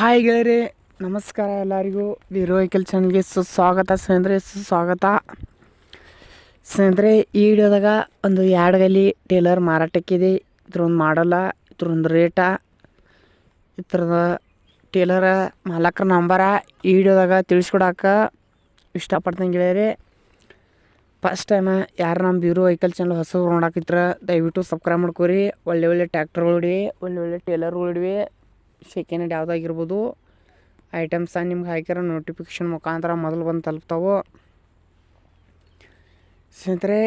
Hi ಗೆಳೆಯರೆ, ನಮಸ್ಕಾರ ಎಲ್ಲರಿಗೂ. ವೀರೋ ವೆಹಿಕಲ್ ಚಾನಲ್ಗೆ ಸುಸ್ವಾಗತ ಸ್ನೇಹಿತರೆ, ಸುಸ್ವಾಗತ ಸ್ನೇಹಿತರೆ. ಈ ವಿಡಿಯೋದಾಗ ಒಂದು ಯಾಡಗಲಿ ಟೇಲರ್ ಮಾರಾಟಕ್ಕಿದೆ. ಇದ್ರೊಂದು ಮಾಡಲ್ಲ, ಇದ್ರೊಂದು ರೇಟ, ಇದ್ರದ ಟೇಲರ ಮಾಲಕರ ನಂಬರ ಈ ವಿಡಿಯೋದಾಗ ತಿಳಿಸ್ಕೊಡಕ್ಕೆ ಇಷ್ಟಪಡ್ತೀನಿ ಗೆಳೆಯರೆ. ಫಸ್ಟ್ ಟೈಮ ಯಾರು ನಮ್ಮ ವೀರೋ ವೆಹಿಕಲ್ ಚಾನಲ್ ಹೊಸಬ್ರು ನೋಡಾಕಿದ್ರ ದಯವಿಟ್ಟು ಸಬ್ಸ್ಕ್ರೈಬ್ ಮಾಡ್ಕೊರಿ. ಒಳ್ಳೆ ಟ್ಯಾಕ್ಟರ್ಗಳಿವೆ, ಒಳ್ಳೆ ಟೇಲರ್ಗಳಿವೆ. ಸೆಕೆಂಡ್ ಹ್ಯಾಂಡ್ ಯಾವುದಾಗಿರ್ಬೋದು ಐಟಮ್ಸ ನಿಮ್ಗೆ ಹಾಕಿರೋ ನೋಟಿಫಿಕೇಷನ್ ಮುಖಾಂತರ ಮೊದಲು ಬಂದು ತಲುಪ್ತಾವೆ ಸ್ನೇಹಿತರೆ.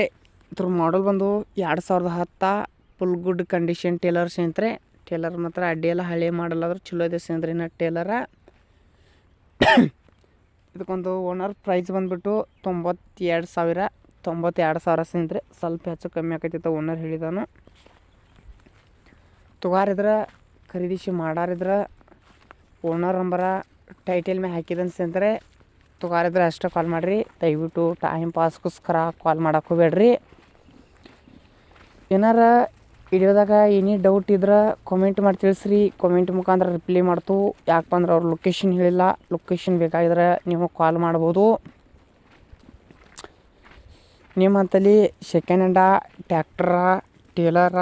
ಇದ್ರ ಮಾಡಲ್ ಬಂದು 2010 ಫುಲ್ ಗುಡ್ ಕಂಡೀಷನ್ ಟೇಲರ್ ಸ್ನೇಹಿತರೆ. ಟೇಲರ್ ಮಾತ್ರ ಅಡ್ಡಿಯೆಲ್ಲ ಹಳೆ ಮಾಡಲ್ ಆದ್ರೆ ಚಲೋ ಇದೆ ಸ್ನೇಹಿತರೆ. ಇನ್ನು ಟೇಲರ ಇದಕ್ಕೊಂದು ಓನರ್ ಪ್ರೈಸ್ ಬಂದುಬಿಟ್ಟು 92,000 ಸ್ನೇಹಿತರೆ. ಸ್ವಲ್ಪ ಹೆಚ್ಚು ಕಮ್ಮಿ ಆಕೈತಿತ್ತು ಓನರ್ ಹೇಳಿದಾನು. ತುಗಾರಿದ್ರೆ ಖರೀದಿಸಿ ಮಾಡಾರಿದ್ರೆ ಓನರ್ ನಂಬರ ಟೈಟಲ್ ಮೇಲೆ ಹಾಕಿದ್ದಾನೆ ಸ್ನೇಹಿತರೆ. ತುಗಾರಿದ್ರೆ ಅಷ್ಟೇ ಕಾಲ್ ಮಾಡಿರಿ. ದಯವಿಟ್ಟು ಟೈಮ್ ಪಾಸ್ಗೋಸ್ಕರ ಕಾಲ್ ಮಾಡಕ್ಕೆ ಹೋಗ್ಬೇಡ್ರಿ. ಏನಾರ ವಿಡಿಯೋದಾಗ ಏನೇ ಡೌಟ್ ಇದ್ರೆ ಕಾಮೆಂಟ್ ಮಾಡಿ ತಿಳಿಸ್ರಿ. ಕಾಮೆಂಟ್ ಮುಖಾಂತರ ರಿಪ್ಲೈ ಮಾಡ್ತು. ಯಾಕಪ್ಪ ಅಂದ್ರೆ ಅವ್ರು ಲೊಕೇಶನ್ ಹೇಳಿಲ್ಲ. ಲೊಕೇಶನ್ ಬೇಕಾಗಿದ್ರೆ ನೀವು ಕಾಲ್ ಮಾಡ್ಬೋದು. ನಿಮ್ಮಂತಲ್ಲಿ ಸೆಕೆಂಡ್ ಹ್ಯಾಂಡ ಟ್ಯಾಕ್ಟರ, ಟೇಲರ,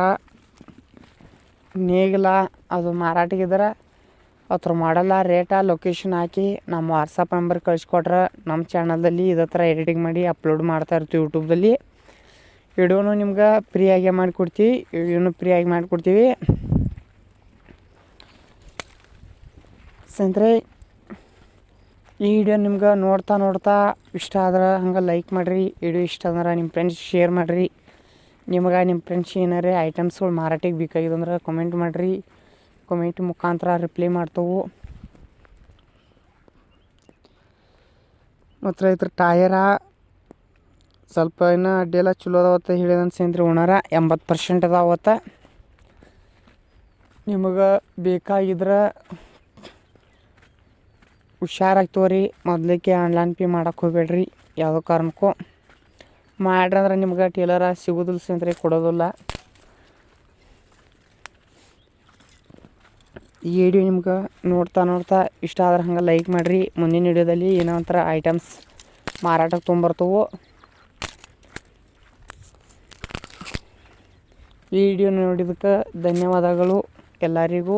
ನೇಗಿಲ ಅದು ಮಾರಾಟಕ್ಕಿದ್ರೆ ಅದ್ರ ಮಾಡಲ್ಲ, ರೇಟ, ಲೊಕೇಶನ್ ಹಾಕಿ ನಮ್ಮ ವಾಟ್ಸಪ್ ನಂಬರ್ ಕಳಿಸ್ಕೊಟ್ರೆ ನಮ್ಮ ಚಾನಲ್ದಲ್ಲಿ ಇದೇ ಥರ ಎಡಿಟಿಂಗ್ ಮಾಡಿ ಅಪ್ಲೋಡ್ ಮಾಡ್ತಾ ಇರ್ತೀವಿ ಯೂಟ್ಯೂಬ್ದಲ್ಲಿ. ವಿಡಿಯೋನು ನಿಮ್ಗೆ ಫ್ರೀಯಾಗಿ ಮಾಡಿಕೊಡ್ತೀವಿ. ಸ್ನೇಹಿತರೆ, ಈ ವಿಡಿಯೋ ನಿಮ್ಗೆ ನೋಡ್ತಾ ಇಷ್ಟ ಆದ್ರೆ ಹಂಗೆ ಲೈಕ್ ಮಾಡಿರಿ. ವಿಡಿಯೋ ಇಷ್ಟ ಅಂದ್ರೆ ನಿಮ್ಮ ಫ್ರೆಂಡ್ಸ್ ಶೇರ್ ಮಾಡಿರಿ. ನಿಮ್ಗೆ ನಿಮ್ಮ ಫ್ರೆಂಡ್ಸ್ ಏನಾರೇ ಐಟಮ್ಸ್ಗಳು ಮಾರಾಟಕ್ಕೆ ಬೇಕಾಗಿದೆ ಅಂದ್ರೆ ಕಮೆಂಟ್ ಮಾಡಿರಿ. ಕಮೆಂಟ್ ಮುಖಾಂತರ ರಿಪ್ಲೈ ಮಾಡ್ತೇವೆ. ಮತ್ತು ಇದ್ರ ಟಯರ ಸ್ವಲ್ಪ ಇನ್ನೂ ಅಡ್ಡಿಯೆಲ್ಲ ಚಲೋ ಅದಾವತ್ತ ಹೇಳಿದಾನೆ ಸ್ನೇಹಿತರೆ ಓನರ. 80% ಅದಾವತ್ತ. ನಿಮಗೆ ಬೇಕಾಗಿದ್ರೆ ಹುಷಾರಾಗಿ ತೋರಿ. ಮೊದಲಿಗೆ ಆನ್ಲೈನ್ ಪೇ ಮಾಡಕ್ಕೆ ಹೋಗ್ಬೇಡ್ರಿ ಯಾವುದೋ ಕಾರಣಕ್ಕೂ. ಮಾಡ್ರಂದ್ರೆ ನಿಮ್ಗೆ ಟೇಲರ ಸಿಗೋದಿಲ್ಲ ಸ್ನೇಹಿತರೆ, ಕೊಡೋದಿಲ್ಲ. ಈ ವಿಡಿಯೋ ನಿಮ್ಗೆ ನೋಡ್ತಾ ಇಷ್ಟ ಆದ್ರೆ ಹಂಗೆ ಲೈಕ್ ಮಾಡಿರಿ. ಮುಂದಿನ ವಿಡಿಯೋದಲ್ಲಿ ಏನೋ ಒಂಥರ ಐಟಮ್ಸ್ ಮಾರಾಟಕ್ಕೆ ತೊಗೊಂಬರ್ತವೆ. ಈ ವಿಡಿಯೋ ನೋಡಿದ್ದಕ್ಕೆ ಧನ್ಯವಾದಗಳು ಎಲ್ಲರಿಗೂ.